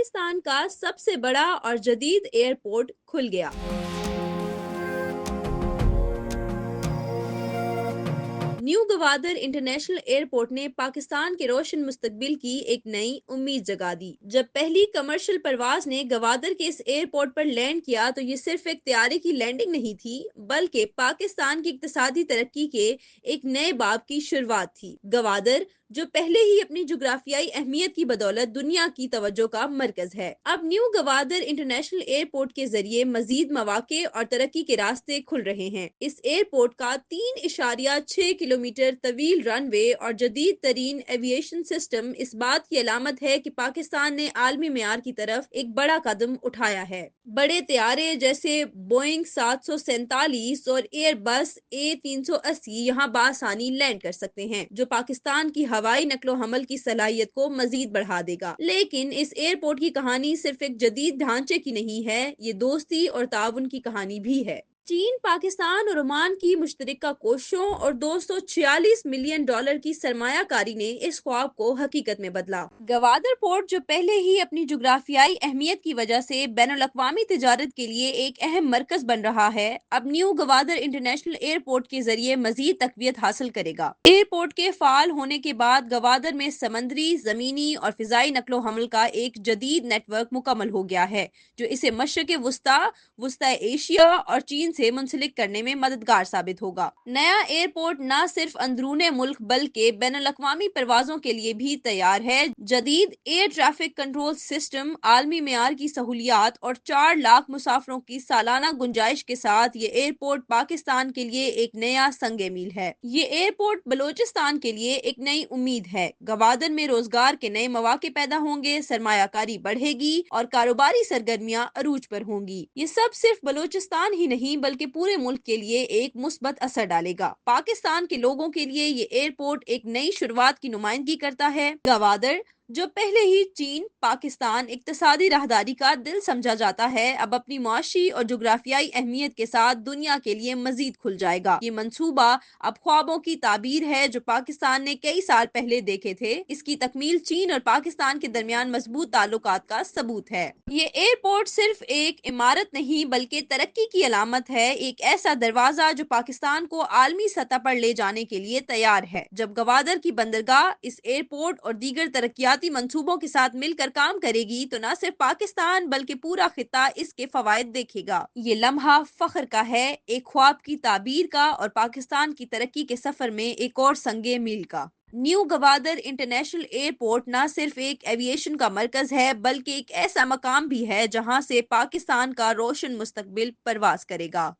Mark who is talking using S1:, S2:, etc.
S1: پاکستان کا سب سے بڑا اور جدید ایئرپورٹ کھل گیا۔ نیو گوادر انٹرنیشنل ایئرپورٹ نے پاکستان کے روشن مستقبل کی ایک نئی امید جگا دی۔ جب پہلی کمرشل پرواز نے گوادر کے اس ایئرپورٹ پر لینڈ کیا تو یہ صرف ایک طیارے کی لینڈنگ نہیں تھی، بلکہ پاکستان کی اقتصادی ترقی کے ایک نئے باب کی شروعات تھی۔ گوادر، جو پہلے ہی اپنی جغرافیائی اہمیت کی بدولت دنیا کی توجہ کا مرکز ہے، اب نیو گوادر انٹرنیشنل ایئرپورٹ کے ذریعے مزید مواقع اور ترقی کے راستے کھل رہے ہیں۔ اس ایئرپورٹ کا 3.6 کلومیٹر طویل رن وے اور جدید ترین ایویشن سسٹم اس بات کی علامت ہے کہ پاکستان نے عالمی معیار کی طرف ایک بڑا قدم اٹھایا ہے۔ بڑے طیارے جیسے بوئنگ 747 اور ایئر بس A380 یہاں بآسانی لینڈ کر سکتے ہیں، جو پاکستان کی ہوائی نقل و حمل کی صلاحیت کو مزید بڑھا دے گا۔ لیکن اس ایئرپورٹ کی کہانی صرف ایک جدید ڈھانچے کی نہیں ہے، یہ دوستی اور تعاون کی کہانی بھی ہے۔ چین، پاکستان اور عمان کی مشترکہ کوششوں اور $246 ملین کی سرمایہ کاری نے اس خواب کو حقیقت میں بدلا۔ گوادر پورٹ، جو پہلے ہی اپنی جغرافیائی اہمیت کی وجہ سے بین الاقوامی تجارت کے لیے ایک اہم مرکز بن رہا ہے، اب نیو گوادر انٹرنیشنل ایئرپورٹ کے ذریعے مزید تقویت حاصل کرے گا۔ ایئرپورٹ کے فعال ہونے کے بعد گوادر میں سمندری، زمینی اور فضائی نقل و حمل کا ایک جدید نیٹ ورک مکمل ہو گیا ہے، جو اسے مشرق وسطیٰ، وسطی ایشیا اور چین سے منسلک کرنے میں مددگار ثابت ہوگا۔ نیا ایئرپورٹ نہ صرف اندرون ملک بلکہ بین الاقوامی پروازوں کے لیے بھی تیار ہے۔ جدید ایئر ٹریفک کنٹرول سسٹم، عالمی معیار کی سہولیات اور 4 لاکھ مسافروں کی سالانہ گنجائش کے ساتھ یہ ایئرپورٹ پاکستان کے لیے ایک نیا سنگ میل ہے۔ یہ ایئرپورٹ بلوچستان کے لیے ایک نئی امید ہے۔ گوادر میں روزگار کے نئے مواقع پیدا ہوں گے، سرمایہ کاری بڑھے گی اور کاروباری سرگرمیاں عروج پر ہوں گی۔ یہ سب صرف بلوچستان ہی نہیں بلکہ پورے ملک کے لیے ایک مثبت اثر ڈالے گا۔ پاکستان کے لوگوں کے لیے یہ ایئرپورٹ ایک نئی شروعات کی نمائندگی کرتا ہے۔ گوادر، جو پہلے ہی چین پاکستان اقتصادی راہداری کا دل سمجھا جاتا ہے، اب اپنی معاشی اور جغرافیائی اہمیت کے ساتھ دنیا کے لیے مزید کھل جائے گا۔ یہ منصوبہ اب خوابوں کی تعبیر ہے جو پاکستان نے کئی سال پہلے دیکھے تھے۔ اس کی تکمیل چین اور پاکستان کے درمیان مضبوط تعلقات کا ثبوت ہے۔ یہ ایئرپورٹ صرف ایک عمارت نہیں بلکہ ترقی کی علامت ہے، ایک ایسا دروازہ جو پاکستان کو عالمی سطح پر لے جانے کے لیے تیار ہے۔ جب گوادر کی بندرگاہ اس ایئرپورٹ اور دیگر ترقیاتی منصوبوں کے ساتھ مل کر کام کرے گی تو نہ صرف پاکستان بلکہ پورا خطہ اس کے فوائد دیکھے گا۔ یہ لمحہ فخر کا ہے، ایک خواب کی تعبیر کا اور پاکستان کی ترقی کے سفر میں ایک اور سنگ میل کا۔ نیو گوادر انٹرنیشنل ایئرپورٹ نہ صرف ایک ایویشن کا مرکز ہے بلکہ ایک ایسا مقام بھی ہے جہاں سے پاکستان کا روشن مستقبل پرواز کرے گا۔